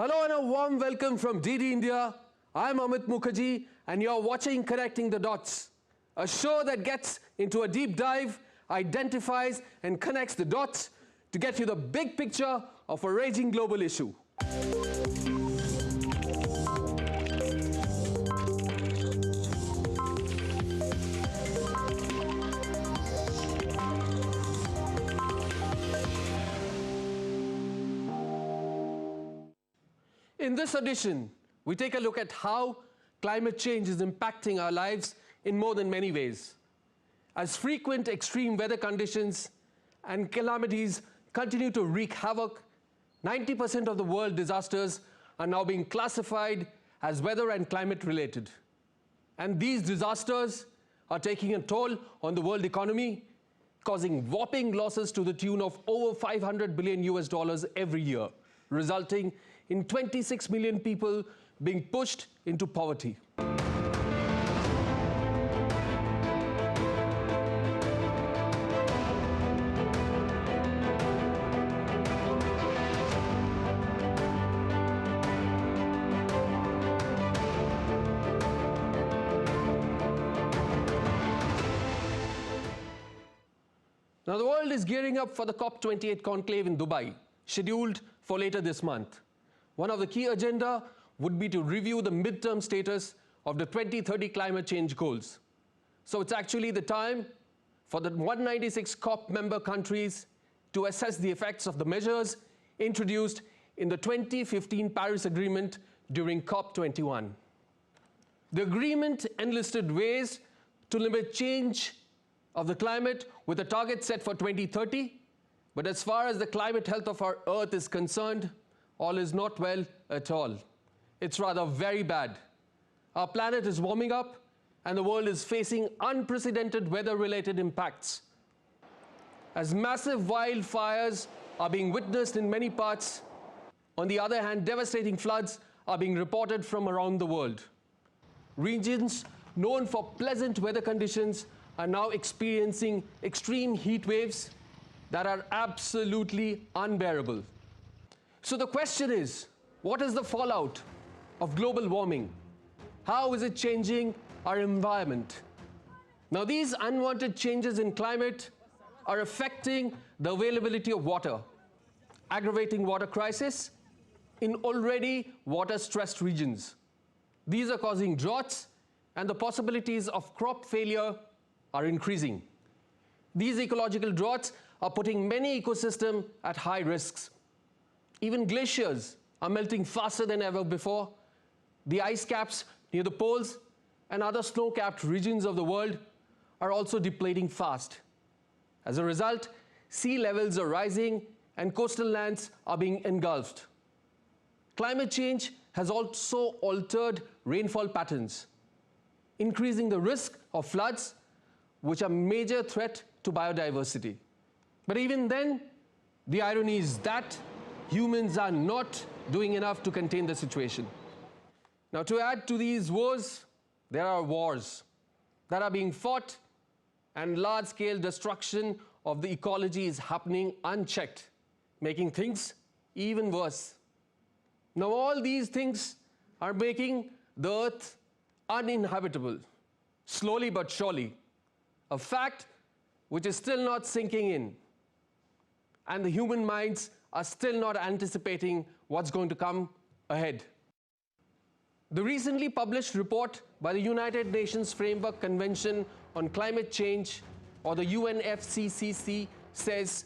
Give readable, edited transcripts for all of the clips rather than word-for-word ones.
Hello and a warm welcome from DD India. I'm Amit Mukherjee and you're watching Connecting the Dots, a show that gets into a deep dive, identifies and connects the dots to get you the big picture of a raging global issue. In this edition, we take a look at how climate change is impacting our lives in more than many ways. As frequent extreme weather conditions and calamities continue to wreak havoc, 90% of the world disasters are now being classified as weather and climate related. And these disasters are taking a toll on the world economy, causing whopping losses to the tune of over $500 billion every year, resulting in 26 million people being pushed into poverty. Now, the world is gearing up for the COP28 conclave in Dubai, scheduled for later this month. One of the key agenda would be to review the midterm status of the 2030 climate change goals. So it's actually the time for the 196 COP member countries to assess the effects of the measures introduced in the 2015 Paris Agreement during COP21. The agreement enlisted ways to limit change of the climate with a target set for 2030, but as far as the climate health of our Earth is concerned, all is not well at all. It's rather very bad. Our planet is warming up and the world is facing unprecedented weather-related impacts. As massive wildfires are being witnessed in many parts, on the other hand, devastating floods are being reported from around the world. Regions known for pleasant weather conditions are now experiencing extreme heat waves that are absolutely unbearable. So the question is, what is the fallout of global warming? How is it changing our environment? Now, these unwanted changes in climate are affecting the availability of water, aggravating water crisis in already water-stressed regions. These are causing droughts, and the possibilities of crop failure are increasing. These ecological droughts are putting many ecosystems at high risks. Even glaciers are melting faster than ever before. The ice caps near the poles and other snow-capped regions of the world are also depleting fast. As a result, sea levels are rising and coastal lands are being engulfed. Climate change has also altered rainfall patterns, increasing the risk of floods, which are a major threat to biodiversity. But even then, the irony is that humans are not doing enough to contain the situation. Now, to add to these woes, there are wars that are being fought, and large-scale destruction of the ecology is happening unchecked, making things even worse. Now, all these things are making the Earth uninhabitable, slowly but surely, a fact which is still not sinking in, and the human minds are still not anticipating what's going to come ahead. The recently published report by the United Nations Framework Convention on Climate Change, or the UNFCCC, says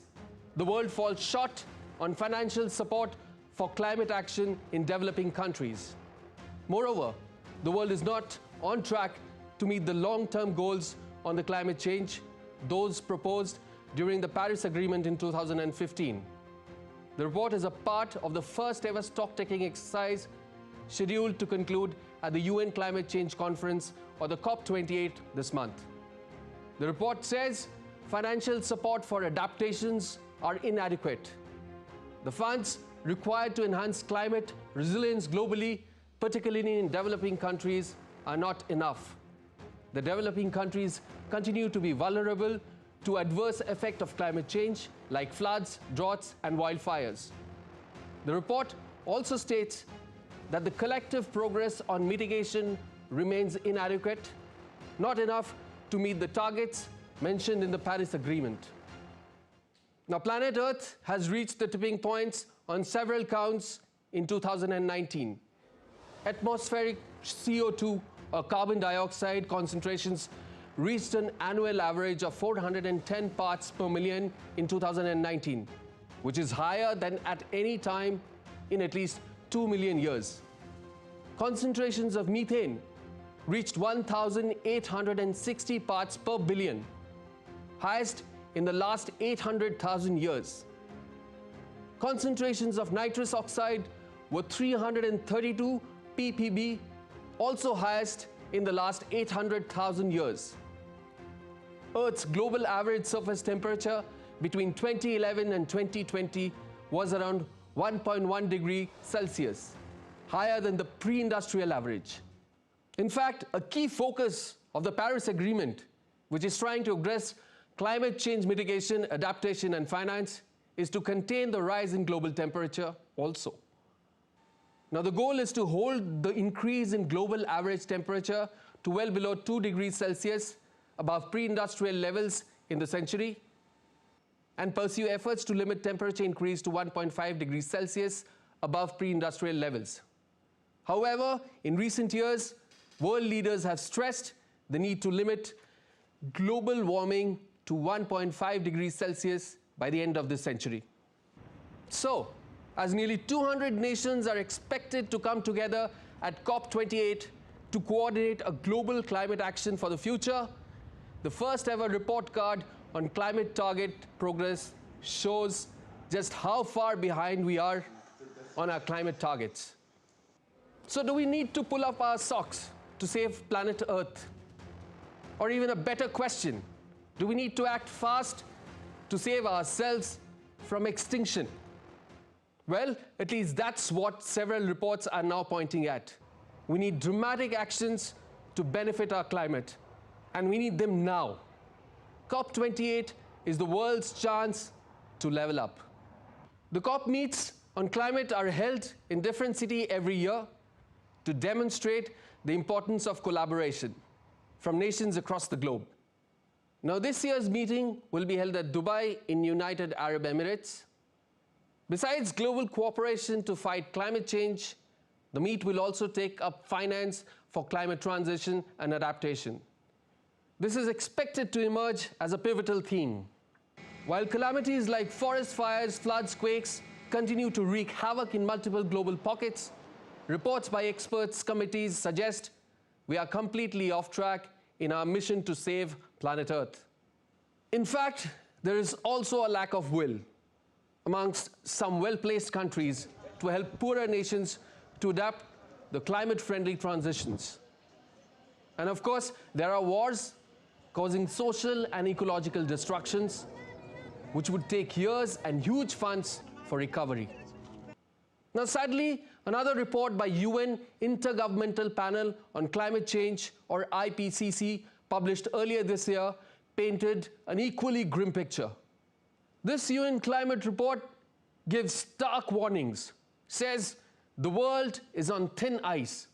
the world falls short on financial support for climate action in developing countries. Moreover, the world is not on track to meet the long-term goals on the climate change, those proposed during the Paris Agreement in 2015. The report is a part of the first ever stock-taking exercise scheduled to conclude at the UN Climate Change Conference, or the COP28, this month. The report says financial support for adaptations are inadequate. The funds required to enhance climate resilience globally, particularly in developing countries, are not enough. The developing countries continue to be vulnerable to adverse effects of climate change like floods, droughts, and wildfires. The report also states that the collective progress on mitigation remains inadequate, not enough to meet the targets mentioned in the Paris Agreement. Now, planet Earth has reached the tipping points on several counts in 2019. Atmospheric CO2 or carbon dioxide concentrations reached an annual average of 410 parts per million in 2019, which is higher than at any time in at least 2 million years. Concentrations of methane reached 1,860 parts per billion, highest in the last 800,000 years. Concentrations of nitrous oxide were 332 ppb, also highest in the last 800,000 years. Earth's global average surface temperature between 2011 and 2020 was around 1.1 degrees Celsius, higher than the pre-industrial average. In fact, a key focus of the Paris Agreement, which is trying to address climate change mitigation, adaptation, and finance, is to contain the rise in global temperature also. Now, the goal is to hold the increase in global average temperature to well below 2 degrees Celsius above pre-industrial levels in the century, and pursue efforts to limit temperature increase to 1.5 degrees Celsius above pre-industrial levels. However, in recent years, world leaders have stressed the need to limit global warming to 1.5 degrees Celsius by the end of this century. So, as nearly 200 nations are expected to come together at COP28 to coordinate a global climate action for the future, the first ever report card on climate target progress shows just how far behind we are on our climate targets. So do we need to pull up our socks to save planet Earth? Or even a better question, do we need to act fast to save ourselves from extinction? Well, at least that's what several reports are now pointing at. We need dramatic actions to benefit our climate, and we need them now. COP28 is the world's chance to level up. The COP meets on climate are held in different cities every year to demonstrate the importance of collaboration from nations across the globe. Now, this year's meeting will be held at Dubai in United Arab Emirates. Besides global cooperation to fight climate change, the meet will also take up finance for climate transition and adaptation. This is expected to emerge as a pivotal theme. While calamities like forest fires, floods, quakes continue to wreak havoc in multiple global pockets, reports by experts committees suggest we are completely off track in our mission to save planet Earth. In fact, there is also a lack of will amongst some well-placed countries to help poorer nations to adapt the climate-friendly transitions. And of course, there are wars causing social and ecological destructions, which would take years and huge funds for recovery. Now, sadly, another report by UN Intergovernmental Panel on Climate Change, or IPCC, published earlier this year, painted an equally grim picture. This UN climate report gives stark warnings, says the world is on thin ice.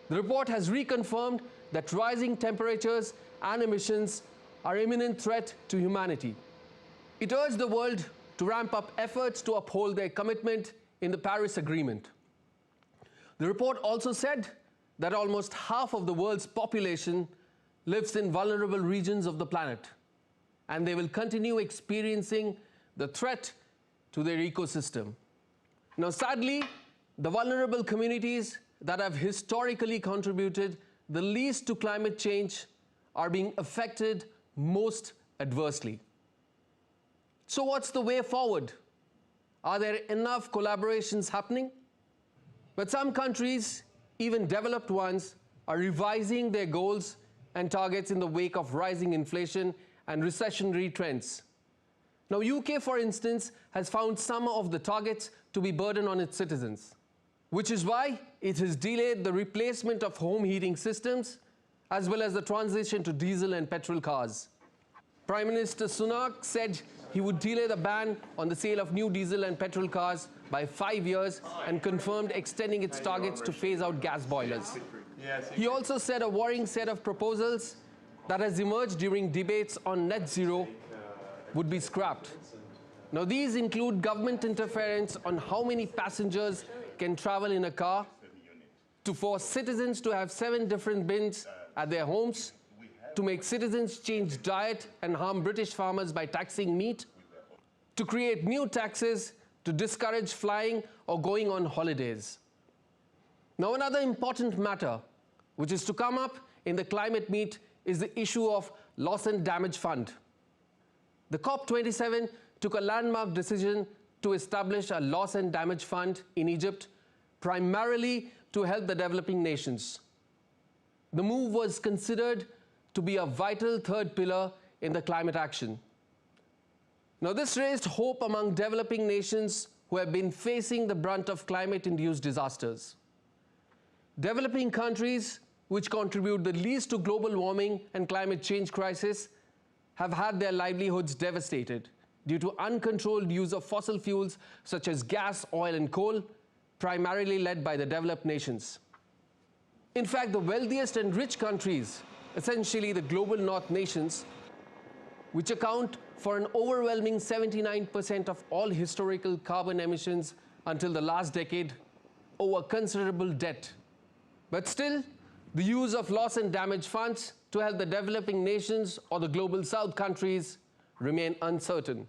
The report has reconfirmed that rising temperatures and emissions are an imminent threat to humanity. It urged the world to ramp up efforts to uphold their commitment in the Paris Agreement. The report also said that almost half of the world's population lives in vulnerable regions of the planet, and they will continue experiencing the threat to their ecosystem. Now, sadly, the vulnerable communities that have historically contributed the least to climate change are being affected most adversely. So what's the way forward? Are there enough collaborations happening? But some countries, even developed ones, are revising their goals and targets in the wake of rising inflation and recessionary trends. Now, UK, for instance, has found some of the targets to be burden on its citizens, which is why it has delayed the replacement of home heating systems as well as the transition to diesel and petrol cars. Prime Minister Sunak said he would delay the ban on the sale of new diesel and petrol cars by 5 years and confirmed extending its targets to phase out gas boilers. He also said a worrying set of proposals that has emerged during debates on net zero would be scrapped. Now, these include government interference on how many passengers can travel in a car, to force citizens to have 7 different bins at their homes, to make citizens change diet and harm British farmers by taxing meat, to create new taxes to discourage flying or going on holidays. Now, another important matter which is to come up in the climate meet is the issue of loss and damage fund. The COP27 took a landmark decision to establish a loss and damage fund in Egypt, primarily to help the developing nations. The move was considered to be a vital third pillar in the climate action. Now, this raised hope among developing nations who have been facing the brunt of climate-induced disasters. Developing countries, which contribute the least to global warming and climate change crisis, have had their livelihoods devastated due to uncontrolled use of fossil fuels such as gas, oil, and coal, primarily led by the developed nations. In fact, the wealthiest and rich countries, essentially the global north nations, which account for an overwhelming 79% of all historical carbon emissions until the last decade, owe a considerable debt. But still, the use of loss and damage funds to help the developing nations or the global south countries remain uncertain.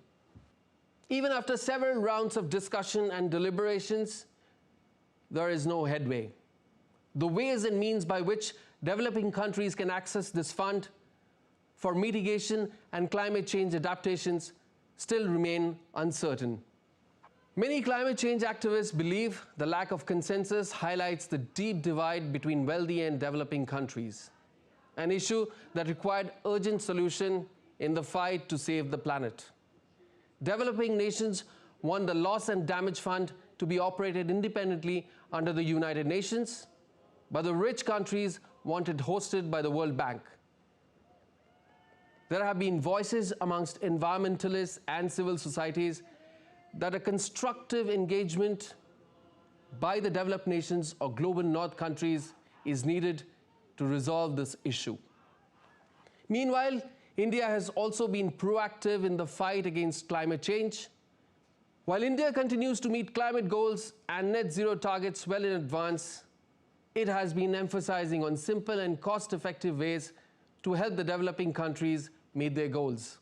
Even after several rounds of discussion and deliberations, there is no headway. The ways and means by which developing countries can access this fund for mitigation and climate change adaptations still remain uncertain. Many climate change activists believe the lack of consensus highlights the deep divide between wealthy and developing countries, an issue that required urgent solution in the fight to save the planet. Developing nations want the loss and damage fund to be operated independently under the United Nations, but the rich countries want it hosted by the World Bank. There have been voices amongst environmentalists and civil societies that a constructive engagement by the developed nations or global north countries is needed to resolve this issue. Meanwhile, India has also been proactive in the fight against climate change. While India continues to meet climate goals and net zero targets well in advance, it has been emphasizing on simple and cost-effective ways to help the developing countries meet their goals.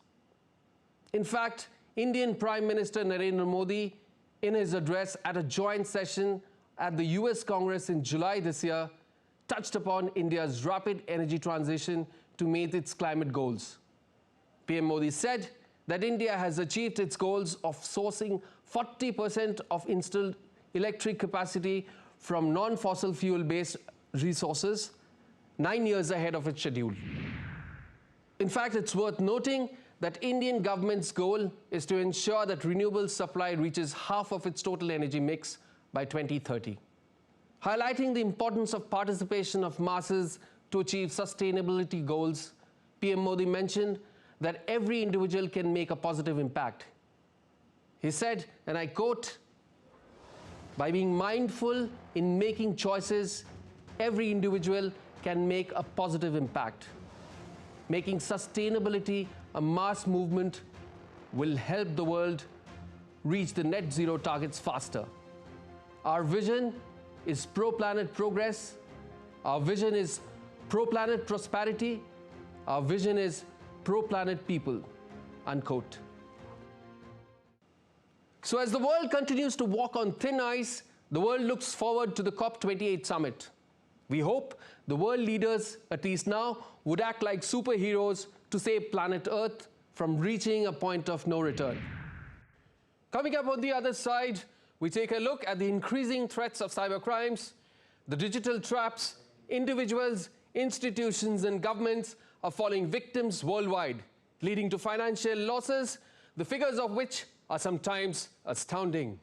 In fact, Indian Prime Minister Narendra Modi, in his address at a joint session at the US Congress in July this year, touched upon India's rapid energy transition to meet its climate goals. PM Modi said that India has achieved its goals of sourcing 40% of installed electric capacity from non-fossil fuel-based resources 9 years ahead of its schedule. In fact, it's worth noting that Indian government's goal is to ensure that renewable supply reaches half of its total energy mix by 2030. Highlighting the importance of participation of masses to achieve sustainability goals, PM Modi mentioned that every individual can make a positive impact. He said, and I quote, "By being mindful in making choices, every individual can make a positive impact. Making sustainability a mass movement will help the world reach the net zero targets faster. Our vision is pro-planet progress. Our vision is pro-planet prosperity. Our vision is pro-planet people," unquote. So as the world continues to walk on thin ice, the world looks forward to the COP28 summit. We hope the world leaders, at least now, would act like superheroes to save planet Earth from reaching a point of no return. Coming up on the other side, we take a look at the increasing threats of cybercrimes, the digital traps individuals, institutions, and governments are falling victims worldwide, leading to financial losses, the figures of which are sometimes astounding.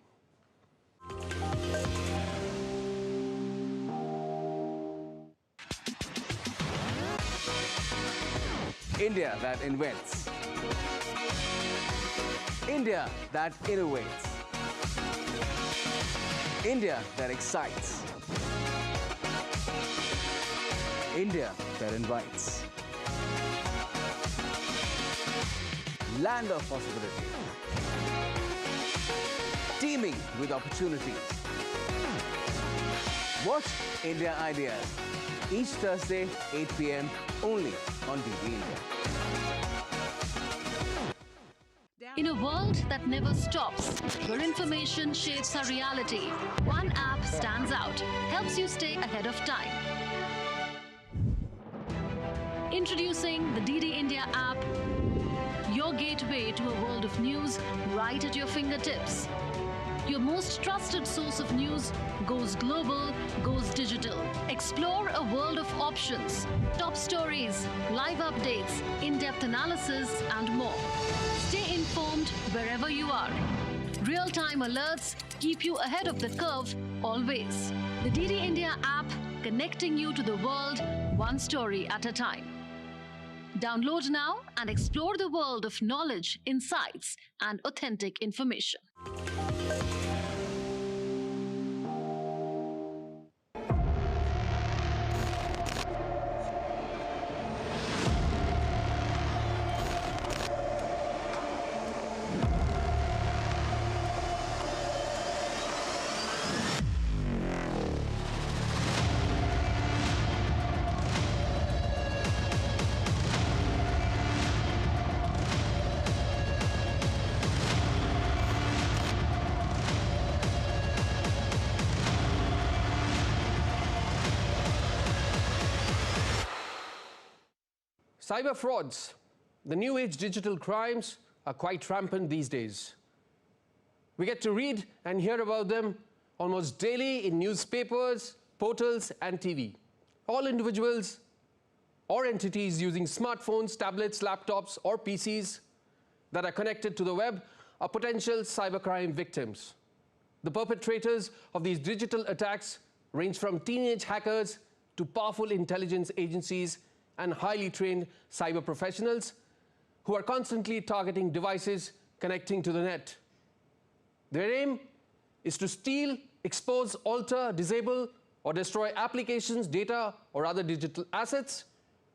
India that invents. India that innovates. India that excites. India that invites. Land of possibility. Teeming with opportunities. Watch India Ideas each Thursday, 8 p.m. only on DD India. In a world that never stops, where information shapes our reality, one app stands out, helps you stay ahead of time. Introducing the DD India app, your gateway to a world of news right at your fingertips. Your most trusted source of news goes global, goes digital. Explore a world of options, top stories, live updates, in-depth analysis, and more. Stay informed wherever you are. Real-time alerts keep you ahead of the curve always. The DD India app, connecting you to the world one story at a time. Download now and explore the world of knowledge, insights, and authentic information. Cyber frauds, the new age digital crimes, are quite rampant these days. We get to read and hear about them almost daily in newspapers, portals, and TV. All individuals or entities using smartphones, tablets, laptops, or PCs that are connected to the web are potential cybercrime victims. The perpetrators of these digital attacks range from teenage hackers to powerful intelligence agencies and highly trained cyber professionals who are constantly targeting devices connecting to the net. Their aim is to steal, expose, alter, disable, or destroy applications, data, or other digital assets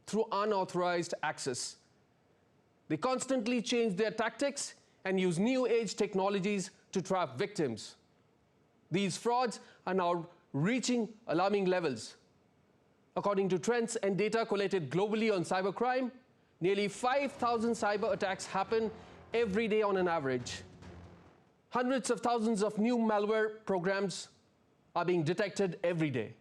through unauthorized access. They constantly change their tactics and use new age technologies to trap victims. These frauds are now reaching alarming levels. According to trends and data collated globally on cybercrime, nearly 5,000 cyber attacks happen every day on an average. Hundreds of thousands of new malware programs are being detected every day.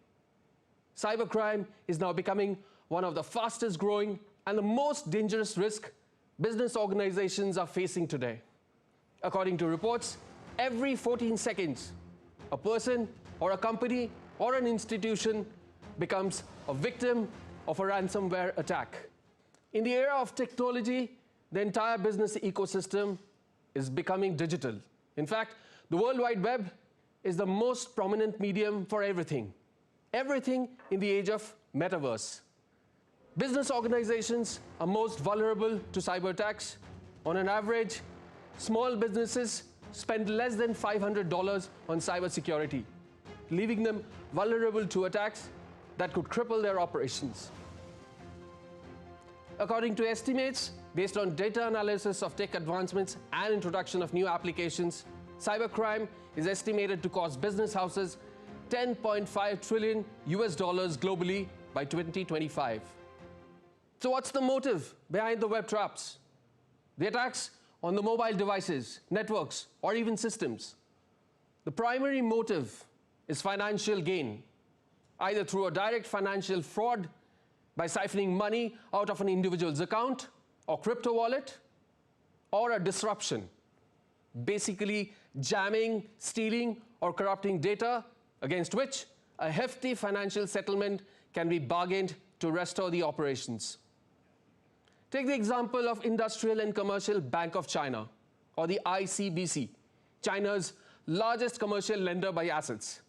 Cybercrime is now becoming one of the fastest growing and the most dangerous risk business organizations are facing today. According to reports, every 14 seconds, a person or a company or an institution becomes a victim of a ransomware attack. In the era of technology, the entire business ecosystem is becoming digital. In fact, the World Wide Web is the most prominent medium for everything. Everything in the age of metaverse. Business organizations are most vulnerable to cyber attacks. On an average, small businesses spend less than $500 on cybersecurity, leaving them vulnerable to attacks that could cripple their operations. According to estimates, based on data analysis of tech advancements and introduction of new applications, cybercrime is estimated to cost business houses $10.5 trillion globally by 2025. So what's the motive behind the web traps? The attacks on the mobile devices, networks, or even systems. The primary motive is financial gain, either through a direct financial fraud by siphoning money out of an individual's account or crypto wallet, or a disruption, basically jamming, stealing, or corrupting data against which a hefty financial settlement can be bargained to restore the operations. Take the example of Industrial and Commercial Bank of China, or the ICBC, China's largest commercial lender by assets.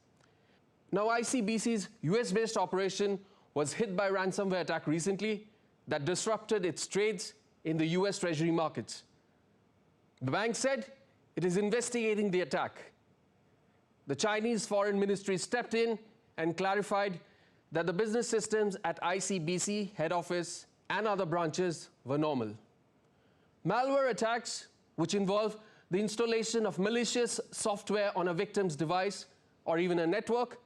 Now, ICBC's US-based operation was hit by a ransomware attack recently that disrupted its trades in the US Treasury markets. The bank said it is investigating the attack. the Chinese Foreign Ministry stepped in and clarified that the business systems at ICBC head office and other branches were normal. Malware attacks, which involve the installation of malicious software on a victim's device or even a network,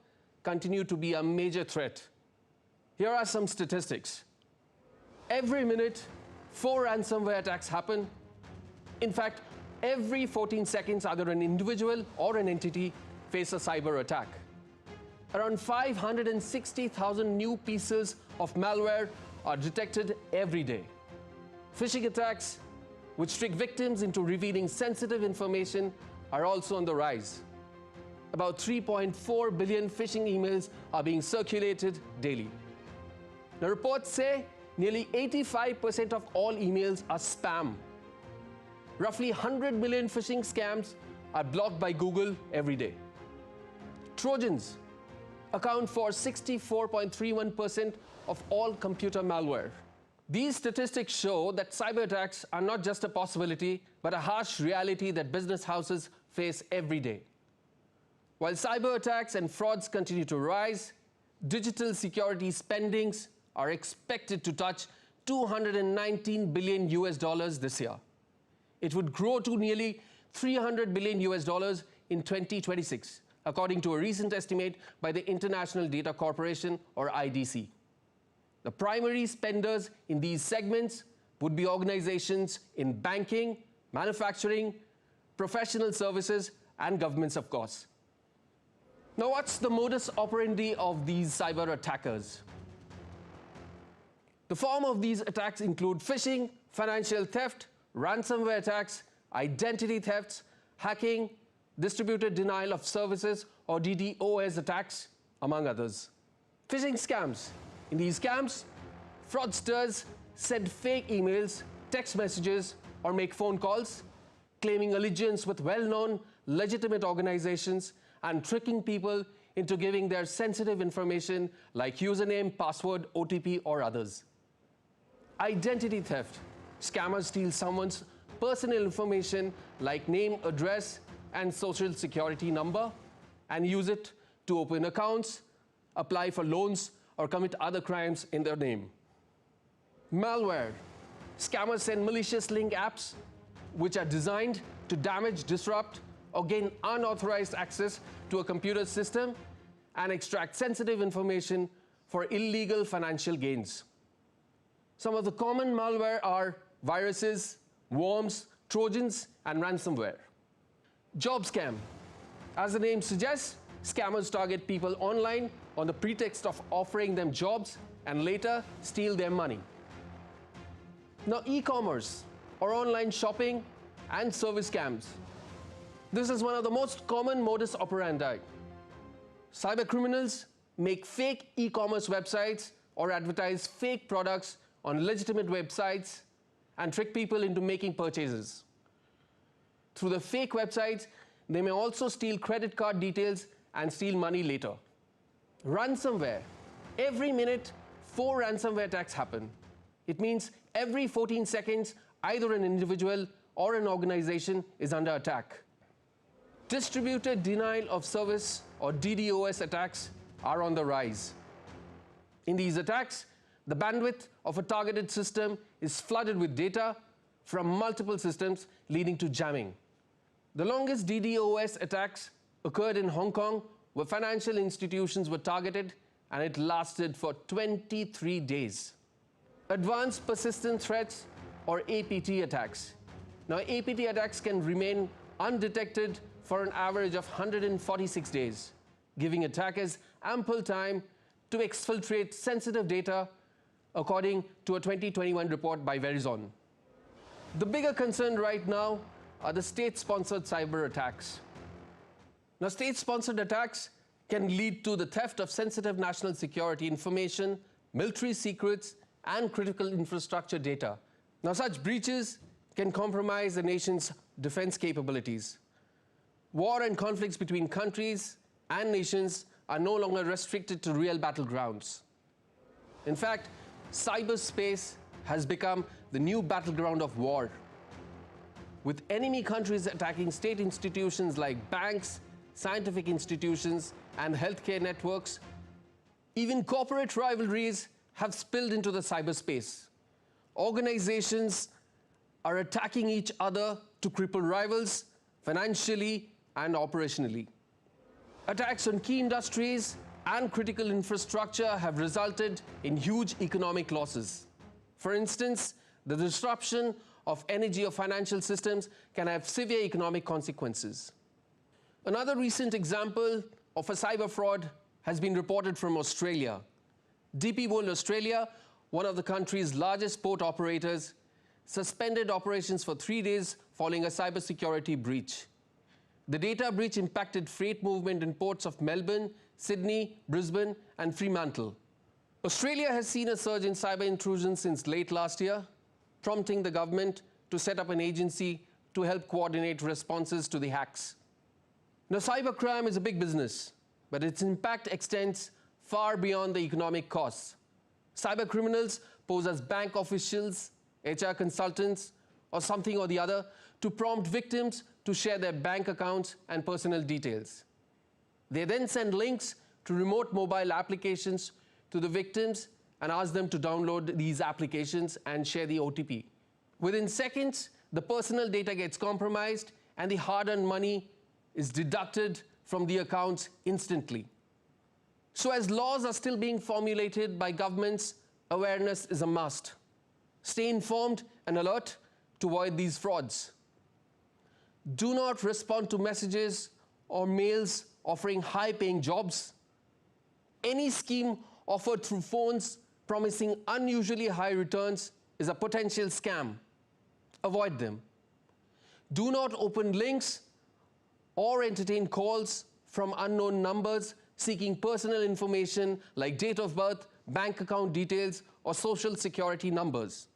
continue to be a major threat. Here are some statistics. Every minute, 4 ransomware attacks happen. In fact, every 14 seconds, either an individual or an entity face a cyber attack. Around 560,000 new pieces of malware are detected every day. Phishing attacks, which trick victims into revealing sensitive information, are also on the rise. About 3.4 billion phishing emails are being circulated daily. The reports say nearly 85% of all emails are spam. Roughly 100 million phishing scams are blocked by Google every day. Trojans account for 64.31% of all computer malware. These statistics show that cyber attacks are not just a possibility, but a harsh reality that business houses face every day. While cyber attacks and frauds continue to rise, digital security spendings are expected to touch $219 billion this year. It would grow to nearly $300 billion in 2026, according to a recent estimate by the International Data Corporation, or IDC. The primary spenders in these segments would be organizations in banking, manufacturing, professional services, and governments, of course. Now, what's the modus operandi of these cyber attackers? The form of these attacks include phishing, financial theft, ransomware attacks, identity thefts, hacking, distributed denial of services, or DDoS attacks, among others. Phishing scams. In these scams, fraudsters send fake emails, text messages, or make phone calls, claiming allegiance with well-known, legitimate organizations and tricking people into giving their sensitive information like username, password, OTP, or others. Identity theft. Scammers steal someone's personal information like name, address, and social security number and use it to open accounts, apply for loans, or commit other crimes in their name. Malware. Scammers send malicious link apps which are designed to damage, disrupt, or gain unauthorized access to a computer system and extract sensitive information for illegal financial gains. Some of the common malware are viruses, worms, trojans, and ransomware. Job scam. As the name suggests, scammers target people online on the pretext of offering them jobs and later steal their money. Now, e-commerce or online shopping and service scams. This is one of the most common modus operandi. Cybercriminals make fake e-commerce websites or advertise fake products on legitimate websites and trick people into making purchases. Through the fake websites, they may also steal credit card details and steal money later. Ransomware. Every minute, 4 ransomware attacks happen. It means every 14 seconds, either an individual or an organization is under attack. Distributed denial of service or DDoS attacks are on the rise. In these attacks, the bandwidth of a targeted system is flooded with data from multiple systems, leading to jamming. The longest DDoS attacks occurred in Hong Kong, where financial institutions were targeted, and it lasted for 23 days. Advanced persistent threats, or APT attacks. Now, APT attacks can remain undetected for an average of 146 days, giving attackers ample time to exfiltrate sensitive data, according to a 2021 report by Verizon. The bigger concern right now are the state-sponsored cyber attacks. Now, state-sponsored attacks can lead to the theft of sensitive national security information, military secrets, and critical infrastructure data. Now, such breaches can compromise the nation's defense capabilities. War and conflicts between countries and nations are no longer restricted to real battlegrounds. In fact, cyberspace has become the new battleground of war, with enemy countries attacking state institutions like banks, scientific institutions, and healthcare networks. Even corporate rivalries have spilled into the cyberspace. Organizations are attacking each other to cripple rivals financially and operationally. Attacks on key industries and critical infrastructure have resulted in huge economic losses. For instance, the disruption of energy or financial systems can have severe economic consequences. Another recent example of a cyber fraud has been reported from Australia. DP World Australia, one of the country's largest port operators, suspended operations for 3 days following a cybersecurity breach. The data breach impacted freight movement in ports of Melbourne, Sydney, Brisbane, and Fremantle. Australia has seen a surge in cyber intrusion since late last year, prompting the government to set up an agency to help coordinate responses to the hacks. Now, cybercrime is a big business, but its impact extends far beyond the economic costs. Cybercriminals pose as bank officials, HR consultants, or something or the other to prompt victims to share their bank accounts and personal details. They then send links to remote mobile applications to the victims and ask them to download these applications and share the OTP. Within seconds, the personal data gets compromised and the hard-earned money is deducted from the accounts instantly. So as laws are still being formulated by governments, awareness is a must. Stay informed and alert to avoid these frauds. Do not respond to messages or mails offering high-paying jobs. Any scheme offered through phones promising unusually high returns is a potential scam. Avoid them. Do not open links or entertain calls from unknown numbers seeking personal information like date of birth, bank account details, or social security numbers.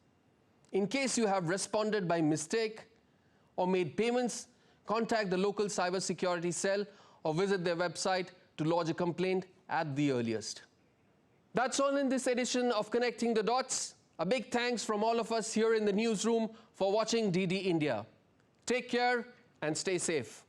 In case you have responded by mistake or made payments, contact the local cybersecurity cell or visit their website to lodge a complaint at the earliest. That's all in this edition of Connecting the Dots. A big thanks from all of us here in the newsroom for watching DD India. Take care and stay safe.